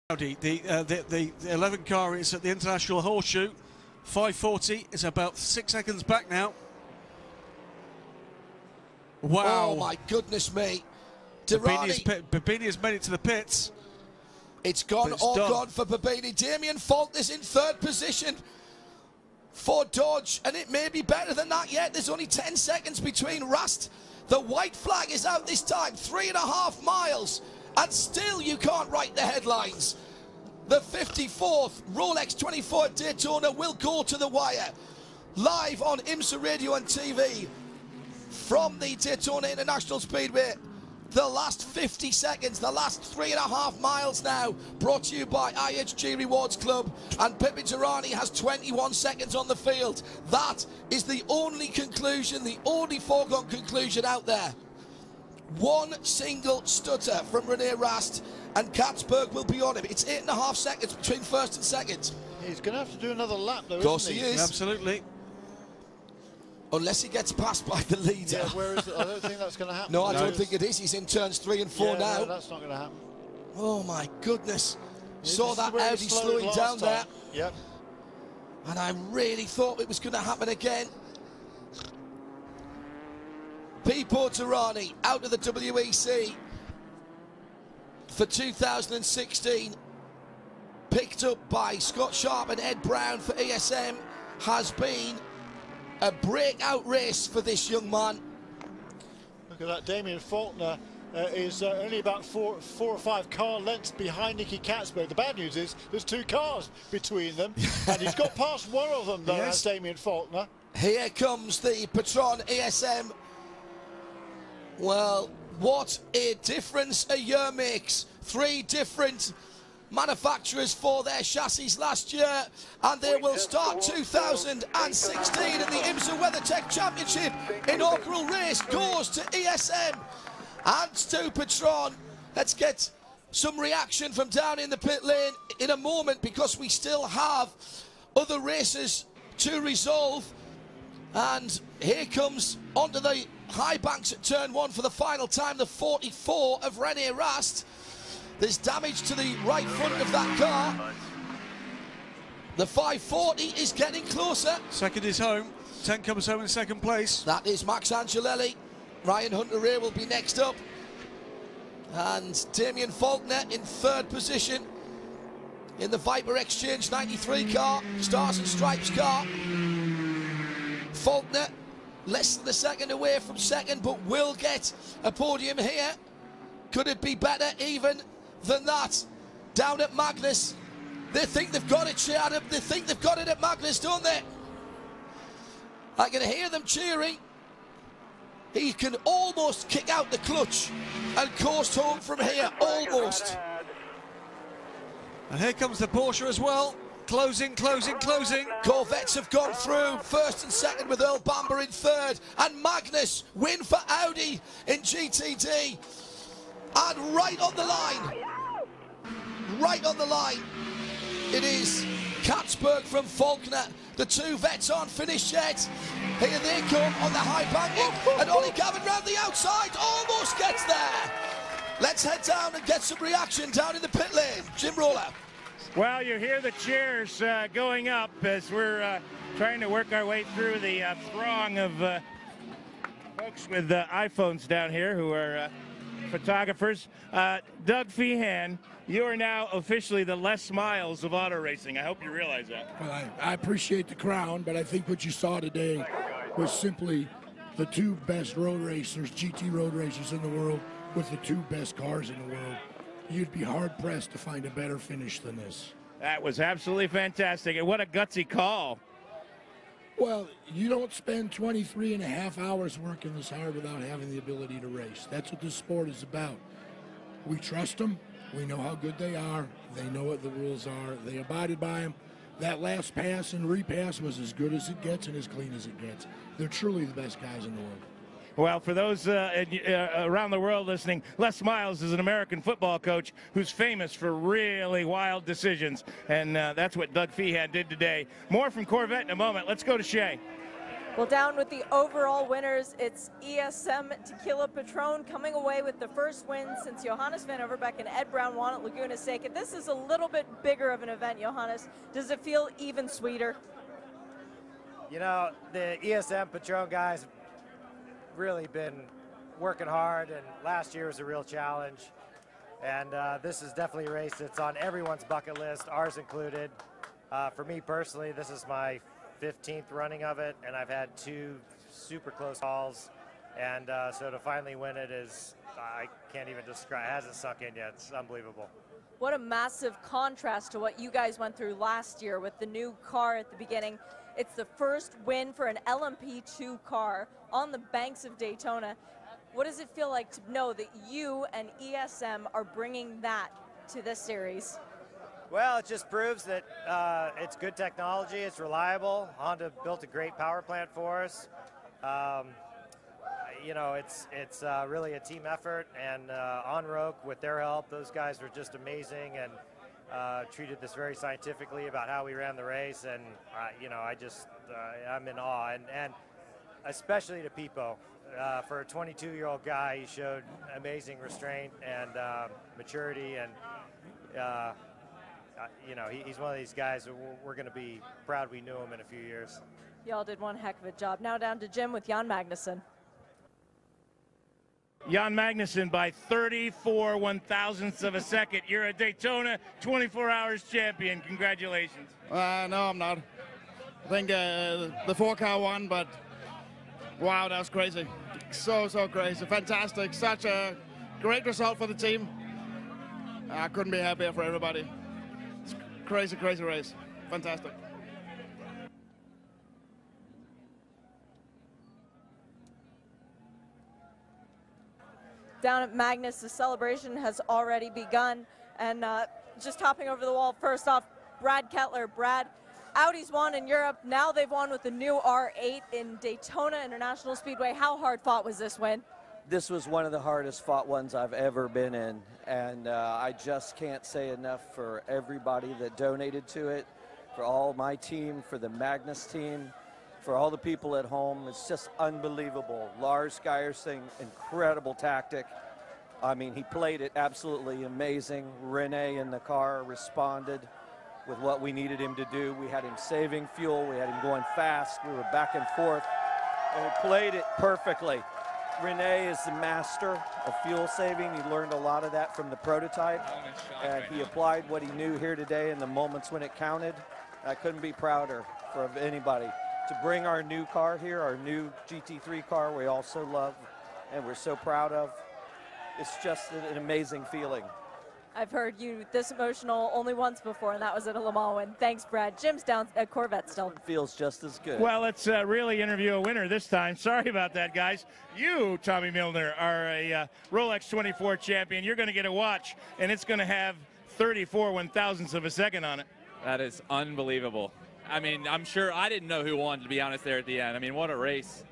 Audi. The 11 car is at the International Horseshoe. 5:40 is about 6 seconds back now. Wow. Oh my goodness me. Babini has made it to the pits. It's gone, gone for Babini. Damien Faulkner's in third position for Dodge, and it may be better than that yet. There's only 10 seconds between Rast. The white flag is out this time, 3.5 miles, and still you can't write the headlines. The 54th Rolex 24 Daytona will go to the wire. Live on IMSA Radio and TV from the Daytona International Speedway. The last 50 seconds, the last 3.5 miles now, brought to you by IHG Rewards Club, and Pipi Derani has 21 seconds on the field. That is the only conclusion, the only foregone conclusion out there. One single stutter from Rene Rast, and Katzberg will be on him. It's 8.5 seconds between first and second. He's going to have to do another lap, though, of course isn't he is. Absolutely. Unless he gets passed by the leader. Yeah, where is it? I don't think that's going to happen. No, I don't think it is. He's in turns 3 and 4 now. No, that's not going to happen. Oh my goodness. Yeah, saw that Audi slowing down there. Yep. And I really thought it was going to happen again. Pipo Derani out of the WEC for 2016. Picked up by Scott Sharp and Ed Brown for ESM. Has been a breakout race for this young man. Look at that. Damien Faulkner is only about four or five car lengths behind Nicky Katzberg. The bad news is there's 2 cars between them, and he's got past one of them, though, as Damien Faulkner. Here comes the Patron ESM. Well, what a difference a year makes. 3 different manufacturers for their chassis last year, and they will start 2016 in the IMSA WeatherTech Championship. Inaugural race goes to ESM and to Patron. Let's get some reaction from down in the pit lane in a moment, because we still have other races to resolve. And here comes onto the high banks at turn 1 for the final time, the 44 of Rene Rast. There's damage to the right front of that car. The 540 is getting closer. Second is home. 10 comes home in second place. That is Max Angelelli. Ryan Hunter-Reay will be next up. And Damien Faulkner in third position in the Viper Exchange 93 car, Stars and Stripes car. Faulkner less than a second away from second, but will get a podium here. Could it be better even than that? Down at Magnus, they think they've got it, Adam. They think they've got it at Magnus, don't they? I can hear them cheering. He can almost kick out the clutch and coast home from here, almost. And here comes the Porsche as well. Closing, closing, closing. Corvettes have gone through, first and second with Earl Bamber in third. And Magnus win for Audi in GTD. And right on the line, it is Katzberg from Faulkner. The 2 vets aren't finished yet. Here they come on the high banking, and Ollie Gavin round the outside, almost gets there. Let's head down and get some reaction down in the pit lane. Jim Roller. Well, you hear the cheers going up as we're trying to work our way through the throng of folks with iPhones down here who are photographers. Doug Feehan, you are now officially the Les Miles of auto racing. I hope you realize that. Well, I appreciate the crown, but I think what you saw today was simply the 2 best road racers, GT road racers in the world, with the 2 best cars in the world. You'd be hard-pressed to find a better finish than this. That was absolutely fantastic, and what a gutsy call. Well, you don't spend 23.5 hours working this hard without having the ability to race. That's what this sport is about. We trust them. We know how good they are. They know what the rules are. They abided by them. That last pass and repass was as good as it gets and as clean as it gets. They're truly the best guys in the world. Well, for those around the world listening, Les Miles is an American football coach who's famous for really wild decisions, and that's what Doug Feehan did today. More from Corvette in a moment. Let's go to Shea. Well, down with the overall winners, it's ESM Tequila Patron coming away with the first win since Johannes van Overbeek and Ed Brown won at Laguna Seca. This is a little bit bigger of an event, Johannes. Does it feel even sweeter? You know, the ESM Patron guys really been working hard, and last year was a real challenge. And this is definitely a race that's on everyone's bucket list, ours included. For me personally, this is my 15th running of it, and I've had 2 super close calls. And so to finally win it is, I can't even describe, it hasn't sunk in yet. It's unbelievable. What a massive contrast to what you guys went through last year with the new car at the beginning. It's the first win for an LMP2 car on the banks of Daytona. What does it feel like to know that you and ESM are bringing that to this series? Well, it just proves that it's good technology, it's reliable. Honda built a great power plant for us. You know, it's really a team effort, and Onroque, with their help, those guys were just amazing and treated this very scientifically about how we ran the race. And you know, I'm in awe, and especially to Pipo. For a 22-year-old guy, he showed amazing restraint and maturity, and you know, he's one of these guys that we're going to be proud we knew him in a few years. Y'all did one heck of a job. Now down to Jim with Jan Magnussen. Jan Magnussen by 34 1,000ths of a second. You're a Daytona 24 Hours champion. Congratulations. No, I'm not. I think the 4-car won, but wow, that was crazy. So crazy. Fantastic. Such a great result for the team. I couldn't be happier for everybody. It's crazy race. Fantastic. Down at Magnus, the celebration has already begun. And just hopping over the wall, first off, Brad Kettler. Brad, Audi's won in Europe. Now they've won with the new R8 in Daytona International Speedway. How hard fought was this win? This was one of the hardest fought ones I've ever been in. And I just can't say enough for everybody that donated to it, for all my team, for the Magnus team, for all the people at home. It's just unbelievable. Lars Geiersing, incredible tactic. I mean, he played it absolutely amazing. Renee in the car responded with what we needed him to do. We had him saving fuel. We had him going fast. We were back and forth. And he played it perfectly. Renee is the master of fuel saving. He learned a lot of that from the prototype. And he applied what he knew here today in the moments when it counted. I couldn't be prouder of anybody. To bring our new car here, our new GT3 car we also love and we're so proud of. It's just an amazing feeling. I've heard you this emotional only once before, and that was at a Le Mans win. Thanks, Brad. Jim's down at Corvette still. It feels just as good. Well, let's really interview a winner this time. Sorry about that, guys. You, Tommy Milner, are a Rolex 24 champion. You're going to get a watch, and it's going to have 34 1,000ths of a second on it. That is unbelievable. I mean, I'm sure I didn't know who won, to be honest, there at the end. I mean, what a race.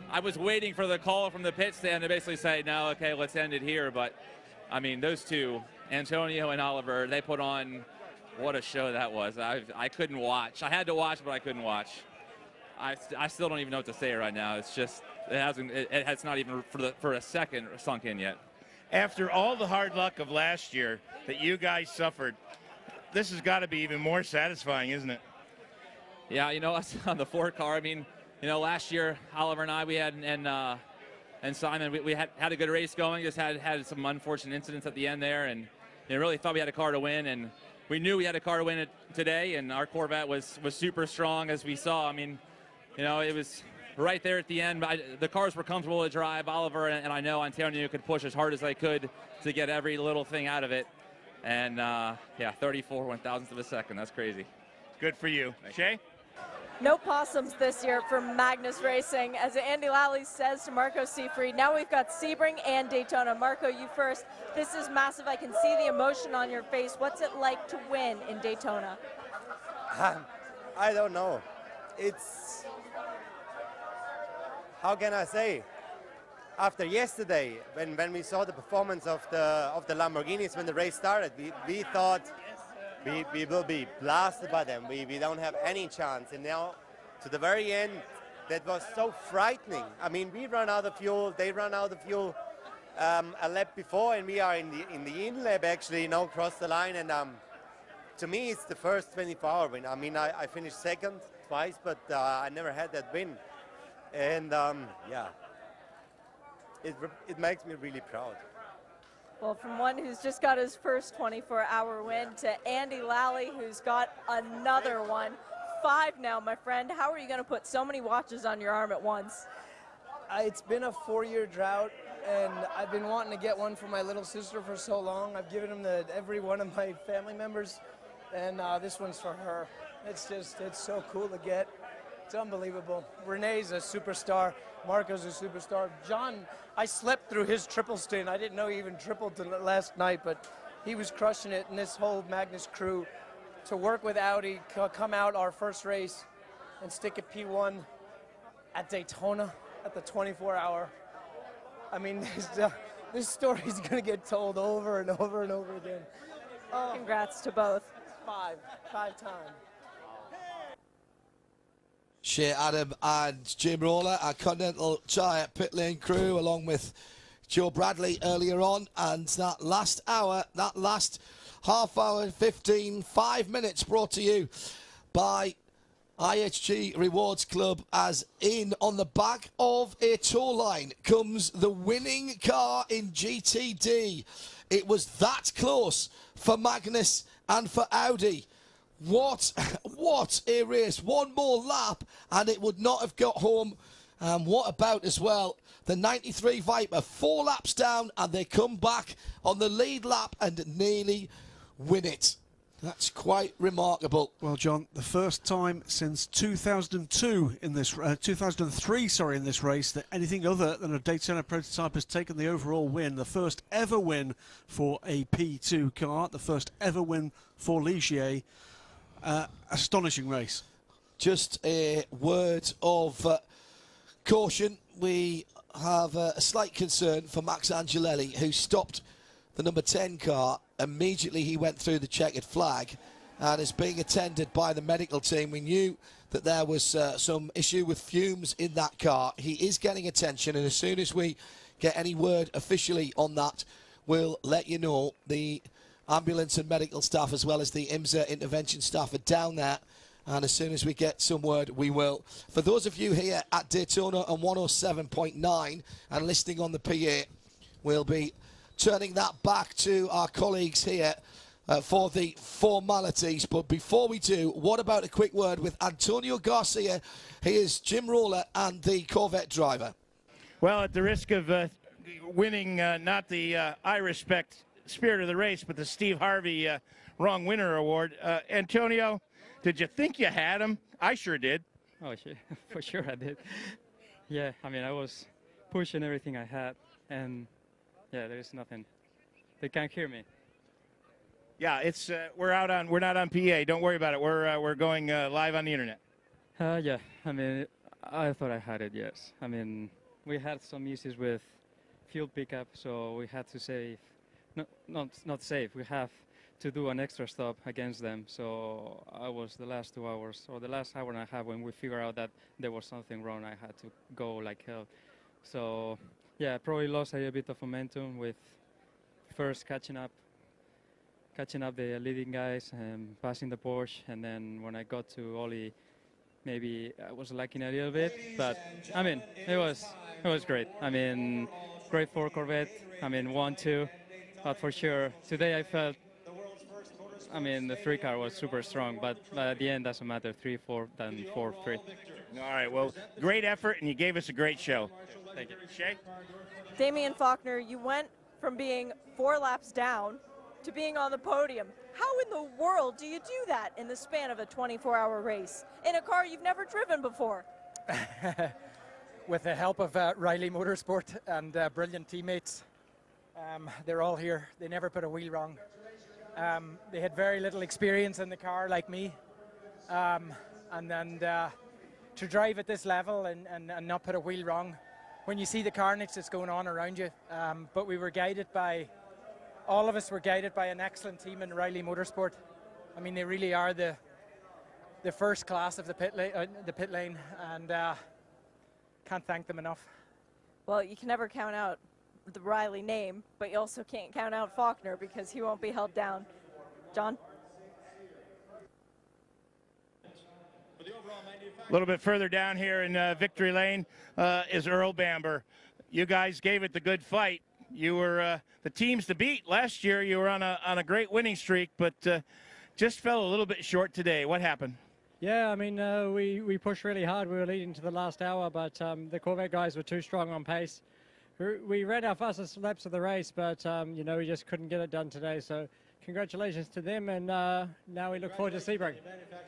I was waiting for the call from the pit stand to basically say, no, okay, let's end it here. But, I mean, those two, Antonio and Oliver, they put on what a show that was. I couldn't watch. I had to watch, but I couldn't watch. I still don't even know what to say right now. It's just, it has not even for a second sunk in yet. After all the hard luck of last year that you guys suffered, this has got to be even more satisfying, isn't it? Yeah, you know, us on the 4-car, I mean, you know, last year, Oliver and I, we had, and Simon, we had a good race going, just had some unfortunate incidents at the end there, and you know, really thought we had a car to win, and we knew we had a car to win it today, and our Corvette was super strong, as we saw. I mean, you know, it was right there at the end. The cars were comfortable to drive. Oliver and I know Antonio could push as hard as they could to get every little thing out of it, and yeah, 34 1,000ths of a second. That's crazy. Good for you. Shay? No possums this year for Magnus Racing. As Andy Lally says to Marco Seafried, now we've got Sebring and Daytona. Marco, you first. This is massive. I can see the emotion on your face. What's it like to win in Daytona? I don't know. It's, how can I say? After yesterday, when we saw the performance of the Lamborghinis when the race started, we thought we will be blasted by them. We don't have any chance. And now, to the very end, that was so frightening. I mean, we run out of fuel, they run out of fuel a lap before, and we are in the in-lap actually, cross the line, and to me it's the first 24-hour win. I mean, I finished second twice, but I never had that win, and yeah, it makes me really proud. Well, from one who's just got his first 24-hour win to Andy Lally, who's got another one. 5 now, my friend. How are you going to put so many watches on your arm at once? It's been a 4-year drought, and I've been wanting to get one for my little sister for so long. I've given them to every one of my family members, and this one's for her. It's so cool to get. It's unbelievable. Renee's a superstar. Marco's a superstar. John, I slept through his triple stint. I didn't know he even tripled last night, but he was crushing it. And this whole Magnus crew, to work with Audi, come out our first race and stick a P1 at Daytona at the 24-hour. I mean, this story's going to get told over and over and over again. Oh, congrats to both. 5 times. Shea Adam and Jim Roller, our Continental Tire pit lane crew, along with Joe Bradley earlier on. And that last hour, that last half hour, 5 minutes, brought to you by IHG Rewards Club, as in on the back of a tow line comes the winning car in GTD. It was that close for Magnus and for Audi. What a race. One more lap and it would not have got home. What about as well the 93 Viper, 4 laps down, and they come back on the lead lap and nearly win it. That's quite remarkable. Well, John, the first time since 2002 in this 2003, sorry, in this race that anything other than a Daytona prototype has taken the overall win. The first ever win for a P2 car, the first ever win for Ligier. Astonishing race. Just a word of caution. We have a slight concern for Max Angelelli, who stopped the number 10 car. Immediately he went through the checkered flag and is being attended by the medical team. We knew that there was some issue with fumes in that car. He is getting attention, and as soon as we get any word officially on that, we'll let you know. The ambulance and medical staff, as well as the IMSA intervention staff, are down there, and as soon as we get some word, we will. For those of you here at Daytona on 107.9 and listening on the PA, we'll be turning that back to our colleagues here for the formalities. But before we do, what about a quick word with Antonio Garcia? He is Jim Roller and the Corvette driver. Well, at the risk of winning not the I respect spirit of the race, but the Steve Harvey wrong winner award, Antonio, did you think you had him? I sure did. Oh, for sure I did. Yeah, I mean, I was pushing everything I had, and yeah, there's nothing. They can't hear me. Yeah, it's we're not on PA. Don't worry about it. We're going live on the internet. Yeah, I mean, I thought I had it. Yes, I mean, we had some issues with fuel pickup, so we had to save. No, not save. We have to do an extra stop against them. So I was the last 2 hours, or the last hour and a half, when we figured out that there was something wrong. I had to go like hell. So yeah, I probably lost a little bit of momentum with first catching up the leading guys and passing the Porsche, and then when I got to Oli, maybe I was lacking a little bit. But I mean, it was great. I mean, great for Corvette. I mean, 1-2. But for sure, today I felt, I mean, the 3 car was super strong, but at the end, doesn't matter, 3-4 than 4-3. All right, well, great effort, and you gave us a great show. Thank you. Shay? Damian Faulkner, you went from being 4 laps down to being on the podium. How in the world do you do that in the span of a 24-hour race in a car you've never driven before? With the help of Riley Motorsport and brilliant teammates. They're all here. They never put a wheel wrong. They had very little experience in the car like me. And then to drive at this level and not put a wheel wrong, when you see the carnage that's going on around you. But we were guided by, all of us were guided by an excellent team in Riley Motorsport. I mean, they really are the first class of the pit lane. And can't thank them enough. Well, you can never count out the Riley name, but you also can't count out Faulkner because he won't be held down. John? A little bit further down here in Victory Lane is Earl Bamber. You guys gave it the good fight. You were the teams to beat. Last year you were on a great winning streak, but just fell a little bit short today. What happened? Yeah, I mean, we pushed really hard. We were leading to the last hour, but the Corvette guys were too strong on pace. We ran our fastest laps of the race, but, you know, we just couldn't get it done today. So congratulations to them, and now we look forward to Sebring.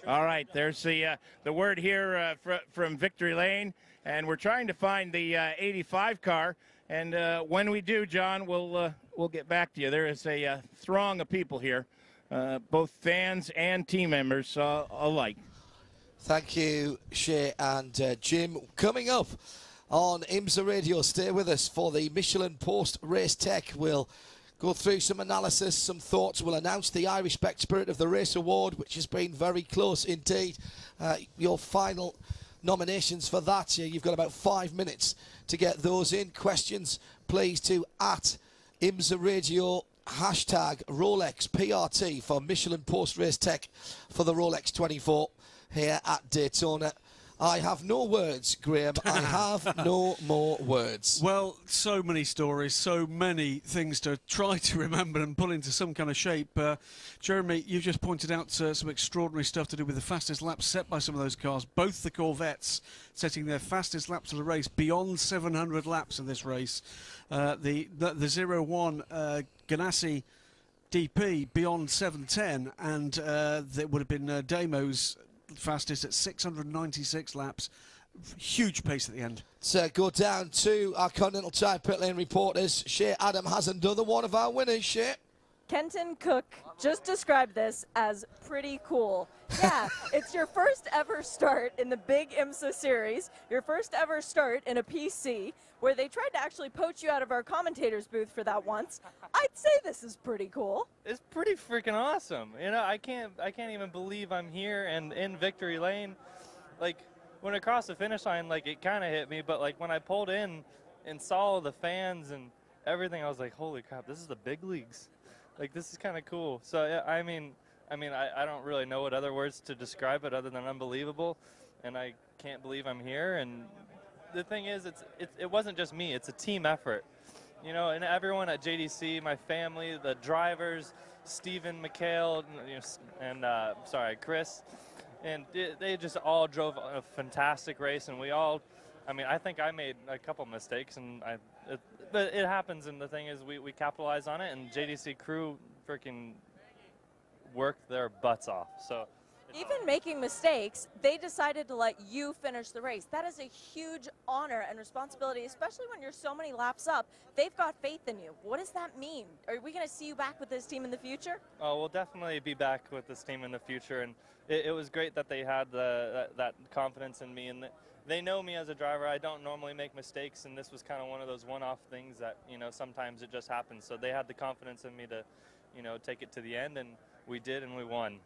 All right, there's the word here from Victory Lane, and we're trying to find the 85 car. And when we do, John, we'll get back to you. There is a throng of people here, both fans and team members alike. Thank you, Shea and Jim. Coming up on IMSA Radio, stay with us for the Michelin Post Race Tech. We'll go through some analysis, some thoughts. We'll announce the Irish Spec Spirit of the Race Award, which has been very close indeed. Your final nominations for that, you've got about 5 minutes to get those in. Questions, please, to @IMSA Radio, hashtag Rolex PRT for Michelin Post Race Tech for the Rolex 24 here at Daytona. I have no words, Graham. I have no more words. Well, so many stories, so many things to try to remember and put into some kind of shape. Jeremy, you just pointed out some extraordinary stuff to do with the fastest laps set by some of those cars. Both the Corvettes setting their fastest laps of the race beyond 700 laps in this race. The 01 Ganassi DP beyond 710, and that would have been Damo's fastest at 696 laps. Huge pace at the end. So go down to our Continental Tire pit lane reporters. Shea Adam has another one of our winners, Shea. Kenton Cook just described this as pretty cool. Yeah, it's your first ever start in the big IMSA series, your first ever start in a PC, where they tried to actually poach you out of our commentators booth for that once. I'd say this is pretty cool. It's pretty freaking awesome. You know, I can't even believe I'm here and in Victory Lane. Like, when I crossed the finish line, like, it kind of hit me, but like when I pulled in and saw the fans and everything, I was like, holy crap, this is the big leagues. Like, this is kind of cool. So yeah, I mean, I don't really know what other words to describe it other than unbelievable, and I can't believe I'm here. And the thing is, it wasn't just me; it's a team effort, you know. And everyone at JDC, my family, the drivers, Stephen, McHale, and Chris, and they just all drove a fantastic race, and we all. I mean, I think I made a couple mistakes, and but it happens. And the thing is, we capitalize on it, and JDC crew freaking worked their butts off. So even making mistakes, they decided to let you finish the race. That is a huge honor and responsibility, especially when you're so many laps up. They've got faith in you. What does that mean? Are we going to see you back with this team in the future? Oh, we'll definitely be back with this team in the future, and it was great that they had that confidence in me, and they know me as a driver. I don't normally make mistakes, and this was kind of one of those one-off things that, you know, sometimes it just happens. So they had the confidence in me to, you know, take it to the end, and we did, and we won.